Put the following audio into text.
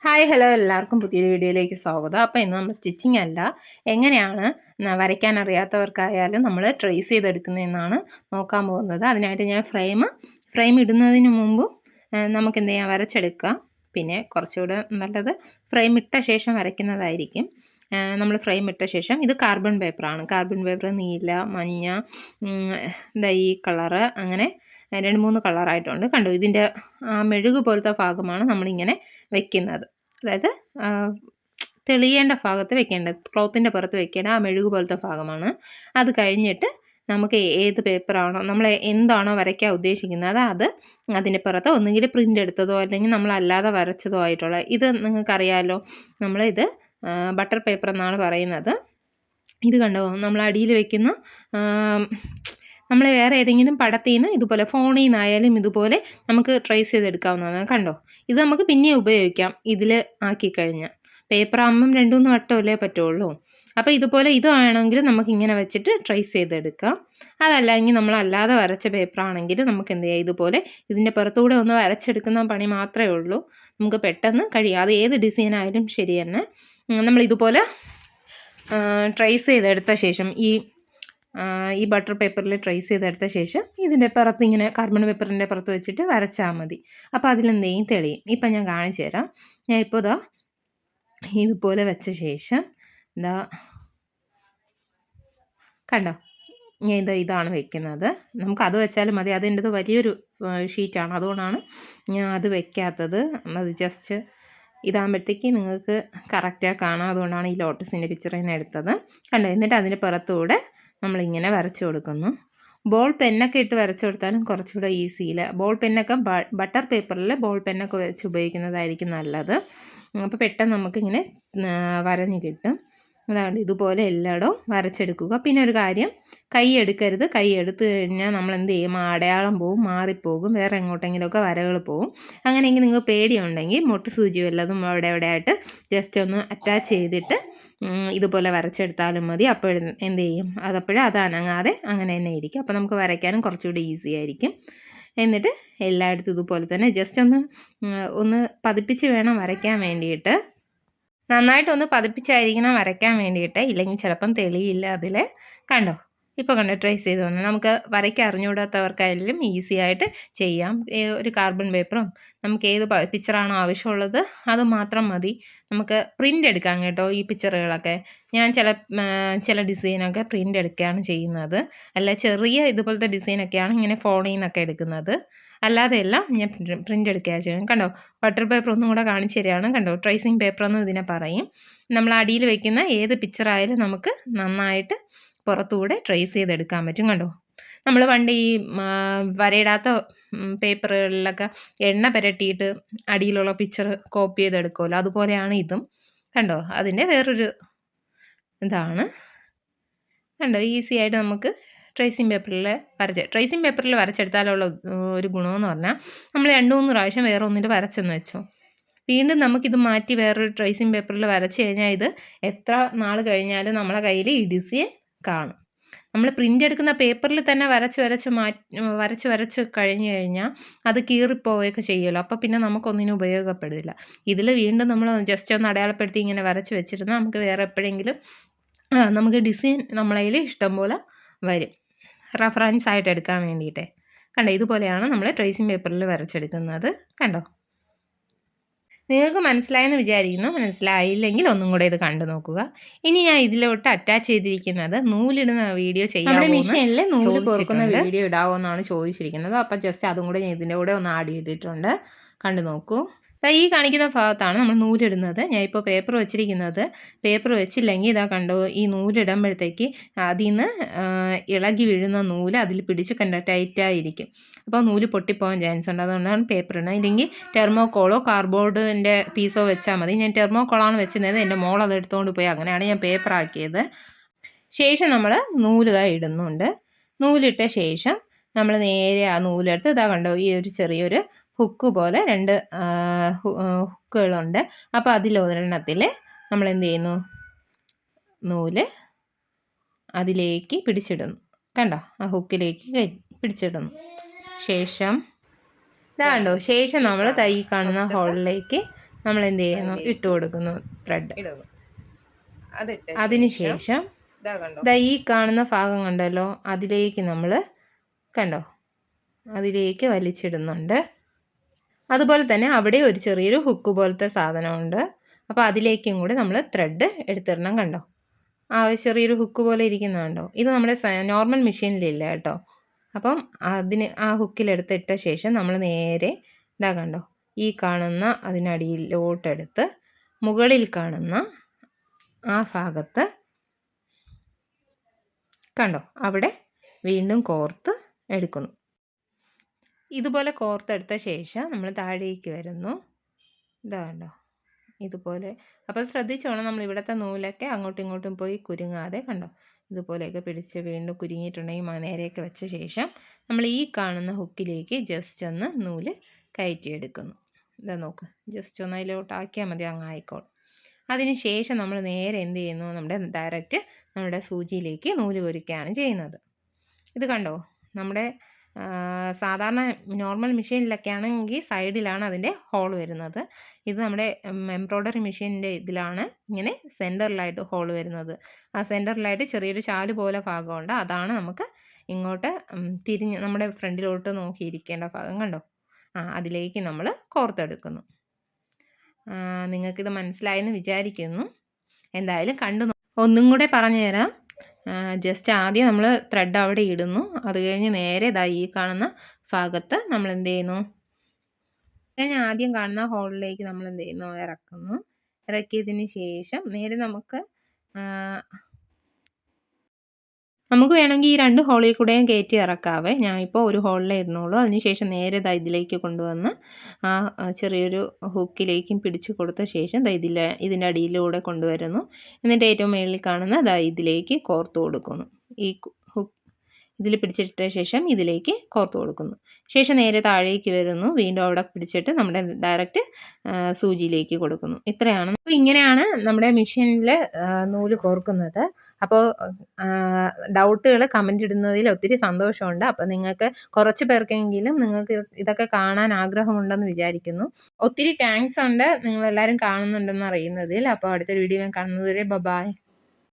Hi hello എല്ലാവർക്കും പുതിയൊരു വീഡിയോയിലേക്ക് സ്വാഗതം. അപ്പോൾ ഇന്ന് നമ്മൾ സ്റ്റിച്ചിങ് അല്ല, എങ്ങനെയാണ് വരയ്ക്കാൻ അറിയാത്തവർക്കായാലും നമ്മൾ ട്രേസ് ചെയ്തെടുക്കുന്നതെന്നാണ് നോക്കാൻ പോകുന്നത്. അതിനായിട്ട് ഞാൻ ഫ്രെയിം ഇടുന്നതിന് മുമ്പും നമുക്ക് എന്ത് ചെയ്യാം, വരച്ചെടുക്കാം. പിന്നെ കുറച്ചുകൂടെ നല്ലത് ഫ്രെയിം ഇട്ട ശേഷം വരയ്ക്കുന്നതായിരിക്കും. നമ്മൾ ഫ്രെയിം ഇട്ട ശേഷം ഇത് കാർബൺ പേപ്പറാണ്. കാർബൺ പേപ്പർ നീല, മഞ്ഞ, ഈ കളറ്, അങ്ങനെ 2-3 കളറായിട്ടുണ്ട്. കണ്ടോ, ഇതിൻ്റെ മെഴുക് പോലത്തെ ഭാഗമാണ് നമ്മളിങ്ങനെ വെക്കുന്നത്. അതായത് തെളിയേണ്ട ഭാഗത്ത് വെക്കേണ്ടത്, ക്ലോത്തിൻ്റെ പുറത്ത് വെക്കേണ്ട ആ മെഴുക് പോലത്തെ ഭാഗമാണ്. അത് കഴിഞ്ഞിട്ട് നമുക്ക് ഏത് പേപ്പറാണോ, നമ്മൾ എന്താണോ വരയ്ക്കാൻ ഉദ്ദേശിക്കുന്നത് അത് അതിൻ്റെ പുറത്ത് ഒന്നുകിൽ പ്രിൻ്റ് എടുത്തതോ അല്ലെങ്കിൽ നമ്മളല്ലാതെ വരച്ചതോ ആയിട്ടുള്ള, ഇത് നിങ്ങൾക്കറിയാമല്ലോ, നമ്മളിത് ബട്ടർ പേപ്പർ എന്നാണ് പറയുന്നത്. ഇത് കണ്ടോ, നമ്മൾ അടിയിൽ വെക്കുന്ന നമ്മൾ വേറെ ഏതെങ്കിലും പടത്തിൽ നിന്ന് ഇതുപോലെ ഫോണിൽ നിന്നായാലും ഇതുപോലെ നമുക്ക് ട്രേസ് ചെയ്തെടുക്കാവുന്നതാണ്. കണ്ടോ, ഇത് നമുക്ക് പിന്നെ ഉപയോഗിക്കാം ഇതിൽ ആക്കിക്കഴിഞ്ഞാൽ. പേപ്പർ ആകുമ്പം 2-3 വട്ടമല്ലേ പറ്റുള്ളൂ. അപ്പോൾ ഇതുപോലെ ഇതാണെങ്കിൽ നമുക്കിങ്ങനെ വെച്ചിട്ട് ട്രേസ് ചെയ്തെടുക്കാം. അതല്ലെങ്കിൽ നമ്മളല്ലാതെ വരച്ച പേപ്പറാണെങ്കിൽ നമുക്ക് എന്ത് ചെയ്യാം, ഇതുപോലെ ഇതിൻ്റെ പുറത്തുകൂടെ ഒന്ന് വരച്ചെടുക്കുന്ന പണി മാത്രമേ ഉള്ളൂ. നമുക്ക് പെട്ടെന്ന് കഴിയും. അത് ഏത് ഡിസൈൻ ആയാലും ശരി തന്നെ നമ്മളിതുപോലെ ട്രേസ് ചെയ്തെടുത്ത ശേഷം ഈ ബട്ടർ പേപ്പറിൽ ട്രേസ് ചെയ്തെടുത്ത ശേഷം ഇതിൻ്റെ പുറത്ത് ഇങ്ങനെ കാർബൺ പേപ്പറിൻ്റെ പുറത്ത് വെച്ചിട്ട് വരച്ചാൽ മതി. അപ്പോൾ അതിലെന്തെങ്കിലും തെളിയും. ഇപ്പം ഞാൻ കാണിച്ചു തരാം. ഞാൻ ഇപ്പോൾ ഇതുപോലെ വെച്ച ശേഷം കണ്ടോ, ഞാൻ ഇതാണ് വെക്കുന്നത്. നമുക്കത് വെച്ചാലും മതി. അതിൻ്റെത് വലിയൊരു ഷീറ്റാണ്, അതുകൊണ്ടാണ് ഞാൻ അത് വെക്കാത്തത്. അത് ജസ്റ്റ് ഇതാകുമ്പോഴത്തേക്ക് നിങ്ങൾക്ക് കറക്റ്റായി കാണാം. അതുകൊണ്ടാണ് ഈ ലോട്ടസിൻ്റെ പിക്ചർ തന്നെ എടുത്തത്. കണ്ടോ, എന്നിട്ട് അതിൻ്റെ പുറത്തുകൂടെ നമ്മളിങ്ങനെ വരച്ചു കൊടുക്കുന്നു. ബോൾ പെന്നൊക്കെ ഇട്ട് വരച്ചു കൊടുത്താലും കുറച്ചുകൂടെ ഈസിയില്ല. ബോൾ പെന്നൊക്കെ ബട്ടർ പേപ്പറിൽ ബോൾ പെന്നൊക്കെ വെച്ച് ഉപയോഗിക്കുന്നതായിരിക്കും നല്ലത്. അപ്പോൾ പെട്ടെന്ന് നമുക്കിങ്ങനെ വരഞ്ഞ് കിട്ടും. അതാണ് ഇതുപോലെ എല്ലായിടവും വരച്ചെടുക്കുക. പിന്നെ ഒരു കാര്യം, കൈ എടുക്കരുത്. കൈ എടുത്തു കഴിഞ്ഞാൽ നമ്മൾ എന്ത് ചെയ്യും, അടയാളം പോവും, മാറിപ്പോകും, വേറെ എങ്ങോട്ടെങ്കിലുമൊക്കെ വരകൾ പോവും. അങ്ങനെയെങ്കിൽ നിങ്ങൾ പേടിയുണ്ടെങ്കിൽ മുട്ട് സൂചി വല്ലതും അവിടെ ആയിട്ട് ജസ്റ്റ് ഒന്ന് അറ്റാച്ച് ചെയ്തിട്ട് ഇതുപോലെ വരച്ചെടുത്താലും മതി. അപ്പോൾ എന്ത് ചെയ്യും, അതപ്പോഴും അത് അനങ്ങാതെ അങ്ങനെ തന്നെ ഇരിക്കും. അപ്പോൾ നമുക്ക് വരയ്ക്കാനും കുറച്ചുകൂടി ഈസി ആയിരിക്കും. എന്നിട്ട് എല്ലായിടത്തും ഇതുപോലെ തന്നെ ജസ്റ്റ് ഒന്ന് പതിപ്പിച്ച് വേണം വരയ്ക്കാൻ വേണ്ടിയിട്ട്. നന്നായിട്ടൊന്ന് പതിപ്പിച്ചായിരിക്കണം വരയ്ക്കാൻ വേണ്ടിയിട്ട്, ഇല്ലെങ്കിൽ ചിലപ്പം തെളിയില്ല അതിൽ. കണ്ടോ, ഇപ്പോൾ കണ്ടോ, ട്രേസ് ചെയ്ത് വന്നു. നമുക്ക് വരയ്ക്കാൻ അറിഞ്ഞുകൂടാത്തവർക്കായാലും ഈസി ആയിട്ട് ചെയ്യാം. ഒരു കാർബൺ പേപ്പറും നമുക്ക് ഏത് പിക്ചറാണോ ആവശ്യമുള്ളത് അത് മാത്രം മതി. നമുക്ക് പ്രിൻ്റ് എടുക്കാം കേട്ടോ ഈ പിക്ചറുകളൊക്കെ. ഞാൻ ചില ഡിസൈനൊക്കെ പ്രിൻ്റ് എടുക്കുകയാണ് ചെയ്യുന്നത്. അല്ല, ചെറിയ ഇതുപോലത്തെ ഡിസൈനൊക്കെയാണ് ഇങ്ങനെ ഫോണിൽ നിന്നൊക്കെ എടുക്കുന്നത്. അല്ലാതെ എല്ലാം ഞാൻ പ്രിൻ്റ് എടുക്കുകയാണ് ചെയ്യുന്നത്. കണ്ടോ, ബട്ടർ പേപ്പർ ഒന്നും കൂടെ കാണിച്ചു തരികയാണ്. കണ്ടോ, ട്രേസിങ് പേപ്പർ എന്നും ഇതിനെ പറയും. നമ്മൾ അടിയിൽ വയ്ക്കുന്ന ഏത് പിക്ചറായാലും നമുക്ക് നന്നായിട്ട് പുറത്തുകൂടെ ട്രേസ് ചെയ്തെടുക്കാൻ പറ്റും. കണ്ടോ, നമ്മൾ പണ്ട് ഈ വരയിടാത്ത പേപ്പറുകളിലൊക്കെ എണ്ണ പുരട്ടിയിട്ട് അടിയിലുള്ള പിക്ചർ കോപ്പി ചെയ്തെടുക്കുമല്ലോ, അതുപോലെയാണ് ഇതും. കണ്ടോ, അതിൻ്റെ വേറൊരു ഇതാണ്. കണ്ടോ, ഈസി ആയിട്ട് നമുക്ക് ട്രേസിങ് പേപ്പറിൽ വരച്ചെടുത്താലുള്ള ഒരു ഗുണമെന്ന് പറഞ്ഞാൽ, നമ്മൾ 2-3 പ്രാവശ്യം വേറെ ഒന്നിൽ വരച്ചെന്ന് വെച്ചോ, വീണ്ടും നമുക്കിത് മാറ്റി വേറൊരു ട്രേസിങ് പേപ്പറിൽ വരച്ച് കഴിഞ്ഞാൽ ഇത് എത്ര നാൾ കഴിഞ്ഞാലും നമ്മളെ കയ്യിൽ ഈ ഡിസൈൻ കാണും. നമ്മൾ പ്രിൻ്റ് എടുക്കുന്ന പേപ്പറിൽ തന്നെ വരച്ച് കഴിഞ്ഞ് കഴിഞ്ഞാൽ അത് കീറിപ്പോവുകയൊക്കെ ചെയ്യുമല്ലോ. അപ്പോൾ പിന്നെ നമുക്കൊന്നിനും ഉപയോഗപ്പെടില്ല. ഇതിൽ വീണ്ടും നമ്മൾ ജസ്റ്റ് ഒന്ന് അടയാളപ്പെടുത്തി ഇങ്ങനെ വരച്ച് വെച്ചിരുന്നാൽ നമുക്ക് വേറെ എപ്പോഴെങ്കിലും നമുക്ക് ഡിസൈൻ നമ്മളെ കയ്യിൽ ഇഷ്ടം പോലെ വരും, റഫറൻസ് ആയിട്ട് എടുക്കാൻ വേണ്ടിയിട്ട്. കണ്ടോ, ഇതുപോലെയാണ് നമ്മൾ ട്രേസിങ് പേപ്പറിൽ വരച്ചെടുക്കുന്നത്. കണ്ടോ, നിങ്ങൾക്ക് മനസ്സിലായെന്ന് വിചാരിക്കുന്നു. മനസ്സിലായില്ലെങ്കിൽ ഒന്നും കൂടെ ഇത് കണ്ടു നോക്കുക. ഇനി ഞാൻ ഇതിലോട്ട് അറ്റാച്ച് ചെയ്തിരിക്കുന്നത് നൂലിടുന്ന വീഡിയോ ചെയ്യാം. മെഷീനിൽ നൂല് കോർക്കുന്ന വീഡിയോ ഇടാവോ എന്നാണ് ചോദിച്ചിരിക്കുന്നത്. അപ്പം ജസ്റ്റ് അതും കൂടെ ഞാൻ ഇതിൻ്റെ കൂടെ ഒന്ന് ആഡ് ചെയ്തിട്ടുണ്ട്. കണ്ടു നോക്കൂ. ഈ കാണിക്കുന്ന ഭാഗത്താണ് നമ്മൾ നൂലിടുന്നത്. ഞാൻ ഇപ്പോൾ പേപ്പർ വെച്ചിരിക്കുന്നത്. പേപ്പർ വെച്ചില്ലെങ്കിൽ ഇതാ കണ്ടോ, ഈ നൂലിടുമ്പോഴത്തേക്ക് അതിൽ നിന്ന് ഇളകി വീഴുന്ന നൂല് അതിൽ പിടിച്ച് ടൈറ്റായിരിക്കും. അപ്പോൾ നൂല് പൊട്ടിപ്പോകാൻ ചാൻസ് ഉണ്ട്. അതുകൊണ്ടാണ് പേപ്പർ ഇടുന്നത്. ഇല്ലെങ്കിൽ ടെർമോക്കോളോ കാർഡ്ബോർഡിൻ്റെ പീസോ വെച്ചാൽ മതി. ഞാൻ ടെർമോക്കോളാണ് വെച്ചിരുന്നത്. എൻ്റെ മോൾ അത് എടുത്തുകൊണ്ട് പോയി, അങ്ങനെയാണ് ഞാൻ പേപ്പർ ആക്കിയത്. ശേഷം നമ്മൾ നൂല് ഇടുന്നുണ്ട്. നൂലിട്ട ശേഷം നമ്മൾ നേരെ ആ നൂലെടുത്ത് ഇതാ കണ്ടോ, ഈ ഒരു ചെറിയൊരു ഹുക്ക് പോലെ 2 ഹുക്കുകളുണ്ട്. അപ്പോൾ അതിലൊരെണ്ണത്തിൽ നമ്മൾ എന്ത് ചെയ്യുന്നു, നൂല് അതിലേക്ക് പിടിച്ചിടുന്നു. കണ്ടോ, ആ ഹുക്കിലേക്ക് പിടിച്ചിടുന്നു. ശേഷം ഇതാ കണ്ടോ, ശേഷം നമ്മൾ തൈ കാണുന്ന ഹോളിലേക്ക് നമ്മൾ എന്ത് ചെയ്യുന്നു, ഇട്ട് കൊടുക്കുന്നു ത്രെഡ്. ഇടുന്നു. അതിട്ട് അതിനുശേഷം ഈ കാണുന്ന ഭാഗം കണ്ടല്ലോ, അതിലേക്ക് നമ്മൾ കണ്ടോ അതിലേക്ക് വലിച്ചിടുന്നുണ്ട്. അതുപോലെ തന്നെ അവിടെ ഒരു ചെറിയൊരു ഹുക്ക് പോലത്തെ സാധനമുണ്ട്. അപ്പോൾ അതിലേക്കും കൂടി നമ്മൾ ത്രെഡ് എടുത്തിടണം. കണ്ടോ ചെറിയൊരു ഹുക്ക് പോലെ ഇരിക്കുന്നതുണ്ടോ, ഇത് നമ്മുടെ നോർമൽ മെഷീനിലില്ല കേട്ടോ. അപ്പം ആ ഹുക്കിലെടുത്തിട്ട ശേഷം നമ്മൾ നേരെ കണ്ടോ ഈ കാണുന്ന അതിനടിയിലോട്ടെടുത്ത് മുകളിൽ കാണുന്ന ആ ഭാഗത്ത് കണ്ടോ അവിടെ വീണ്ടും കോർത്ത് എടുക്കുന്നു. ഇതുപോലെ കോർത്തെടുത്ത ശേഷം നമ്മൾ താഴേക്ക് വരുന്നു. കണ്ടോ ഇതുപോലെ. അപ്പോൾ ശ്രദ്ധിച്ചോണം, നമ്മൾ ഇവിടുത്തെ നൂലൊക്കെ അങ്ങോട്ടും ഇങ്ങോട്ടും പോയി കുരുങ്ങാതെ കണ്ടോ ഇതുപോലെയൊക്കെ പിടിച്ച് വീണ്ടും കുരുങ്ങിയിട്ടുണ്ടെങ്കിൽ നേരെയൊക്കെ വെച്ച ശേഷം നമ്മൾ ഈ കാണുന്ന ഹുക്കിലേക്ക് ജസ്റ്റ് ഒന്ന് നൂല് കയറ്റിയെടുക്കുന്നു. നോക്ക്, ജസ്റ്റ് ഒന്ന് അതിലോട്ടാക്കിയാൽ മതി, അങ്ങ് ആയിക്കോളും. അതിന് ശേഷം നമ്മൾ നേരെ എന്ത് ചെയ്യുന്നു, നമ്മുടെ സൂചിയിലേക്ക് നൂല് കൊരുക്കുകയാണ് ചെയ്യുന്നത്. ഇത് കണ്ടോ നമ്മുടെ സാധാരണ നോർമൽ മെഷീനിലൊക്കെ ആണെങ്കിൽ സൈഡിലാണ് അതിൻ്റെ ഹോൾ വരുന്നത്. ഇത് നമ്മുടെ എംബ്രോയ്ഡറി മെഷീനിൻ്റെ ഇതിലാണ് ഇങ്ങനെ സെൻറ്ററിലായിട്ട് ഹോൾ വരുന്നത്. ആ സെൻറ്ററിലായിട്ട് ചെറിയൊരു ചാല് പോലെ ഭാഗമുണ്ട്. അതാണ് നമുക്ക് ഇങ്ങോട്ട് തിരിഞ്ഞ് നമ്മുടെ ഫ്രണ്ടിലോട്ട് നോക്കിയിരിക്കേണ്ട ഭാഗം. കണ്ടോ അതിലേക്ക് നമ്മൾ കോർത്തെടുക്കുന്നു. നിങ്ങൾക്കിത് മനസ്സിലായെന്ന് വിചാരിക്കുന്നു. എന്തായാലും ഒന്നും കൂടെ പറഞ്ഞു തരാം. ജസ്റ്റ് ആദ്യം നമ്മൾ ത്രെഡ് അവിടെ ഇടുന്നു. അത് കഴിഞ്ഞ് നേരെ ഈ കാണുന്ന ഭാഗത്ത് നമ്മൾ എന്ത് ചെയ്യുന്നു, ആദ്യം കാണുന്ന ഹോളിലേക്ക് നമ്മൾ എന്ത് ചെയ്യുന്നു, ഇറക്കുന്നു. ഇറക്കിയതിന് ശേഷം നേരെ നമുക്ക് വേണമെങ്കിൽ ഈ 2 ഹോളിൽ കൂടെയും കയറ്റി ഇറക്കാവേ. ഞാനിപ്പോൾ ഒരു ഹോളിലേ ഇടുന്നുള്ളൂ. അതിനുശേഷം നേരെ ഇതിലേക്ക് കൊണ്ടുവന്ന് ചെറിയൊരു ഹുക്കിലേക്കും പിടിച്ച് കൊടുത്ത ശേഷം ഇതിൻ്റെ അടിയിലൂടെ കൊണ്ടുവരുന്നു. എന്നിട്ട് ഏറ്റവും മുകളിൽ കാണുന്ന ഇതിലേക്ക് കോർത്ത് കൊടുക്കുന്നു. ഈ ഇതിൽ പിടിച്ചിട്ട ശേഷം ഇതിലേക്ക് കോർത്ത് കൊടുക്കുന്നു. ശേഷം നേരെ താഴേക്ക് വരുന്നു. വീണ്ടും അവിടെ പിടിച്ചിട്ട് നമ്മുടെ ഡയറക്റ്റ് സൂചിയിലേക്ക് കൊടുക്കുന്നു. ഇത്രയാണ്. അപ്പോൾ ഇങ്ങനെയാണ് നമ്മുടെ മെഷീനിൽ നൂല് കോർക്കുന്നത്. അപ്പോൾ ഡൗട്ടുകൾ കമൻ്റ് ഇടുന്നതിൽ ഒത്തിരി സന്തോഷമുണ്ട്. അപ്പോൾ നിങ്ങൾക്ക് കുറച്ച് പേർക്കെങ്കിലും നിങ്ങൾക്ക് ഇതൊക്കെ കാണാൻ ആഗ്രഹമുണ്ടെന്ന് വിചാരിക്കുന്നു. ഒത്തിരി താങ്ക്സ് ഉണ്ട് നിങ്ങളെല്ലാവരും കാണുന്നുണ്ടെന്ന് അറിയുന്നതിൽ. അപ്പോൾ അടുത്തൊരു വീഡിയോ കാണുന്നത് വരെ ബൈ.